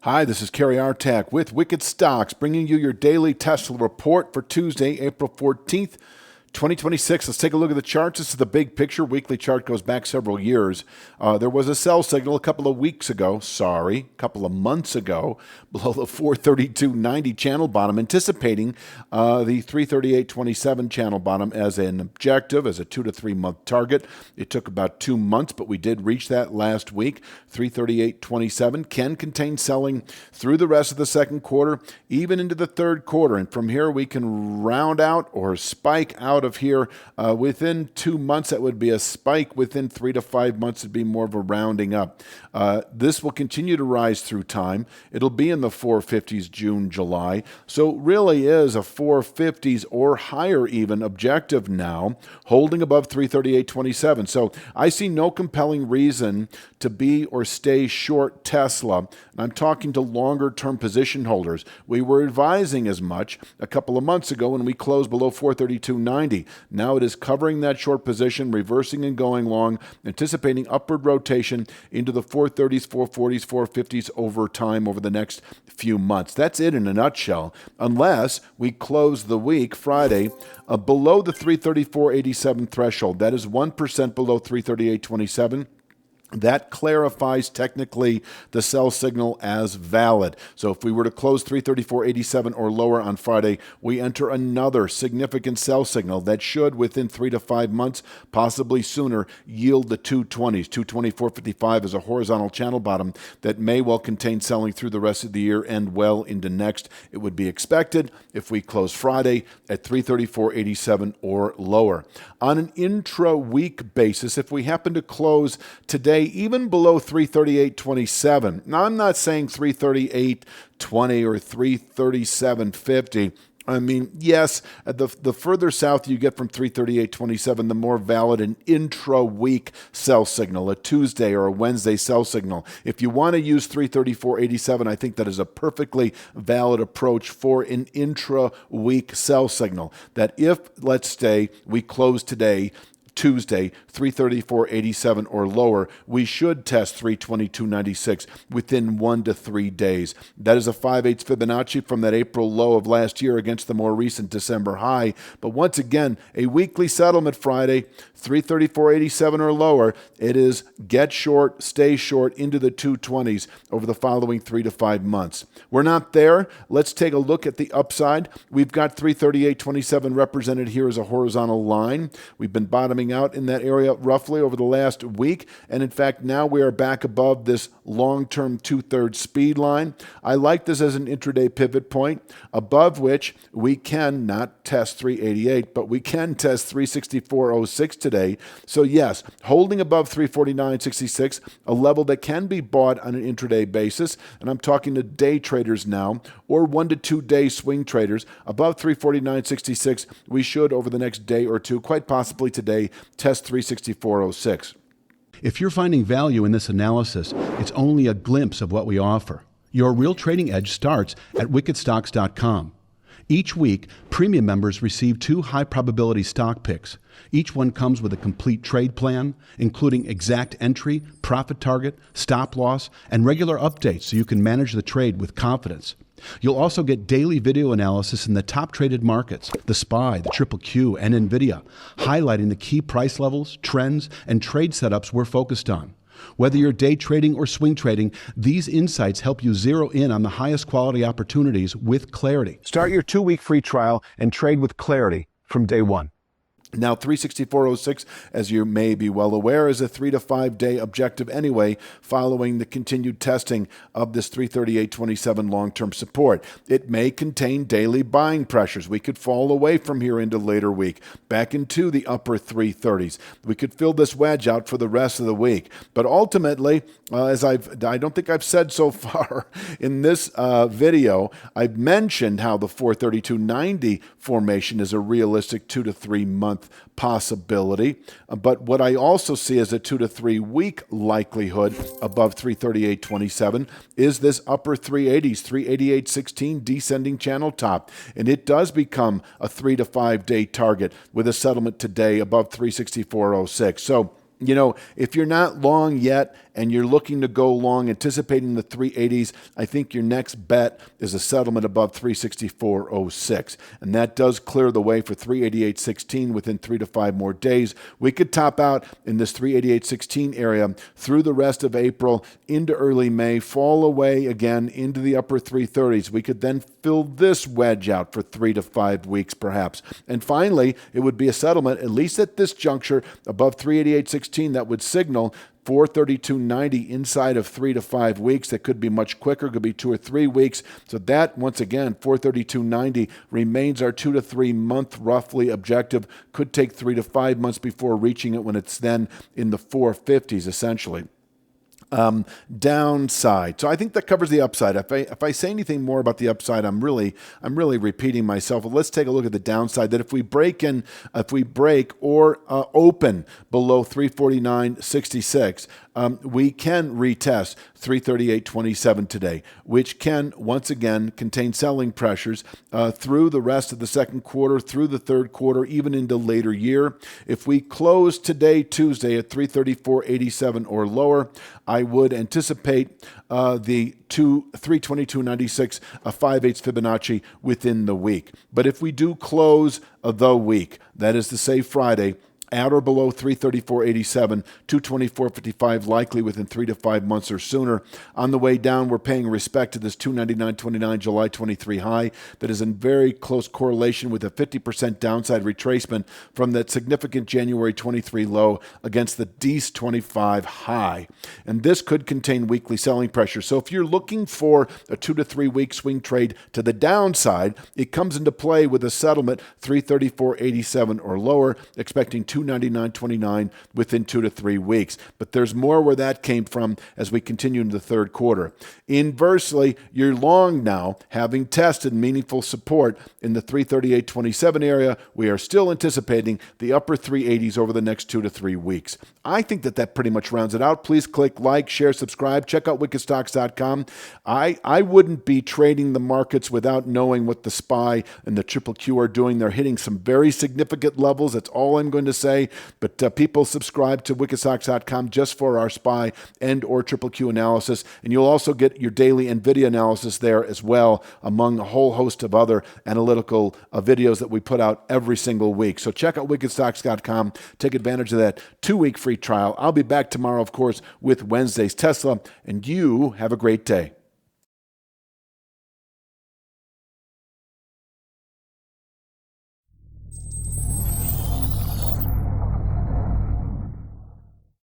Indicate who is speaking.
Speaker 1: Hi, this is Kerry Artak with Wicked Stocks, bringing you your daily Tesla report for Tuesday, April 14th, 2026. Let's take a look at the charts. This is the big picture. Weekly chart goes back several years. There was a sell signal a couple of months ago, below the 432.90 channel bottom, anticipating the 338.27 channel bottom as an objective, as a 2 to 3 month target. It took about 2 months, but we did reach that last week. 338.27 can contain selling through the rest of the second quarter, even into the third quarter. And from here, we can round out or spike out of here within 2 months. That would be a spike. Within 3 to 5 months, it'd be more of a rounding up. This will continue to rise through time. It'll be in the 450s June, July. So really is a 450s or higher even objective now, holding above 338.27. So I see no compelling reason to be or stay short Tesla. And I'm talking to longer term position holders. We were advising as much a couple of months ago when we closed below 432.90. Now it is covering that short position, reversing and going long, anticipating upward rotation into the 430s, 440s, 450s over time over the next few months. That's it in a nutshell, unless we close the week Friday below the 334.87 threshold. That is 1% below 338.27. That clarifies technically the sell signal as valid. So if we were to close 334.87 or lower on Friday, we enter another significant sell signal that should, within 3 to 5 months, possibly sooner, yield the 220s. 224.55 is a horizontal channel bottom that may well contain selling through the rest of the year and well into next. It would be expected if we close Friday at 334.87 or lower. On an intra-week basis, if we happen to close today even below 338.27. Now, I'm not saying 338.20 or 337.50. I mean, yes, the further south you get from 338.27, the more valid an intra-week sell signal, a Tuesday or a Wednesday sell signal. If you want to use 334.87, I think that is a perfectly valid approach for an intra-week sell signal. That if, let's say, we close today, Tuesday, 334.87 or lower, we should test 322.96 within 1 to 3 days. That is a 5/8 Fibonacci from that April low of last year against the more recent December high. But once again, a weekly settlement Friday, 334.87 or lower. It is get short, stay short into the 220s over the following 3 to 5 months. We're not there. Let's take a look at the upside. We've got 338.27 represented here as a horizontal line. We've been bottoming out in that area roughly over the last week. And in fact, now we are back above this long-term 2/3 speed line. I like this as an intraday pivot point, above which we can not test 388, but we can test 364.06 today. So yes, holding above 349.66, a level that can be bought on an intraday basis. And I'm talking to day traders now, or 1 to 2 day swing traders. Above 349.66, we should over the next day or two, quite possibly today, test 364.06.
Speaker 2: If you're finding value in this analysis, it's only a glimpse of what we offer. Your real trading edge starts at wickedstocks.com. Each week, premium members receive 2 high-probability stock picks. Each one comes with a complete trade plan, including exact entry, profit target, stop loss, and regular updates so you can manage the trade with confidence. You'll also get daily video analysis in the top traded markets, the SPY, the Triple Q, and NVDA, highlighting the key price levels, trends, and trade setups we're focused on. Whether you're day trading or swing trading, these insights help you zero in on the highest quality opportunities with clarity.
Speaker 3: Start your 2-week free trial and trade with clarity from day one.
Speaker 1: Now, 364.06, as you may be well aware, is a 3 to 5 day objective anyway, following the continued testing of this 338.27 long-term support. It may contain daily buying pressures. We could fall away from here into later week, back into the upper 330s. We could fill this wedge out for the rest of the week. But ultimately, I don't think I've said so far in this video, I've mentioned how the 432.90 formation is a realistic 2 to 3 month possibility. But what I also see as a 2 to 3 week likelihood above 338.27 is this upper 380s, 388.16 descending channel top. And it does become a 3 to 5 day target with a settlement today above 364.06. So, you know, if you're not long yet and you're looking to go long, anticipating the 380s, I think your next bet is a settlement above 364.06. And that does clear the way for 388.16 within 3 to 5 more days. We could top out in this 388.16 area through the rest of April into early May, fall away again into the upper 330s. We could then fill this wedge out for 3 to 5 weeks perhaps. And finally, it would be a settlement, at least at this juncture, above 388.16 that would signal 432.90 inside of 3 to 5 weeks. That could be much quicker, could be 2 or 3 weeks. So that, once again, 432.90 remains our 2 to 3 month roughly objective. Could take 3 to 5 months before reaching it when it's then in the 450s essentially. Downside. So I think that covers the upside. If I say anything more about the upside, I'm really repeating myself. Well, let's take a look at the downside. That if we break or open below 349.66, we can retest 338.27 today, which can once again contain selling pressures through the rest of the second quarter, through the third quarter, even into later year. If we close today, Tuesday, at 334.87 or lower, I would anticipate the 322.96, a 5/8 Fibonacci within the week. But if we do close the week, that is to say Friday, at or below 334.87, 224.55 likely within 3 to 5 months or sooner. On the way down, we're paying respect to this 299.29 July 23 high that is in very close correlation with a 50% downside retracement from that significant January 23 low against the DEAS 25 high. And this could contain weekly selling pressure. So if you're looking for a 2 to 3 week swing trade to the downside, it comes into play with a settlement 334.87 or lower, expecting 299.29 within 2 to 3 weeks. But there's more where that came from as we continue into the third quarter. Inversely, you're long now, having tested meaningful support in the 338.27 area. We are still anticipating the upper 380s over the next 2 to 3 weeks. I think that pretty much rounds it out. Please click like, share, subscribe. Check out wickedstocks.com. I wouldn't be trading the markets without knowing what the SPY and the Triple Q are doing. They're hitting some very significant levels. That's all I'm going to say. But people subscribe to wickedstocks.com just for our SPY and or Triple Q analysis. And you'll also get your daily NVDA analysis there as well, among a whole host of other analytical videos that we put out every single week. So check out wickedstocks.com. Take advantage of that 2-week free trial. I'll be back tomorrow, of course, with Wednesday's Tesla. And you have a great day.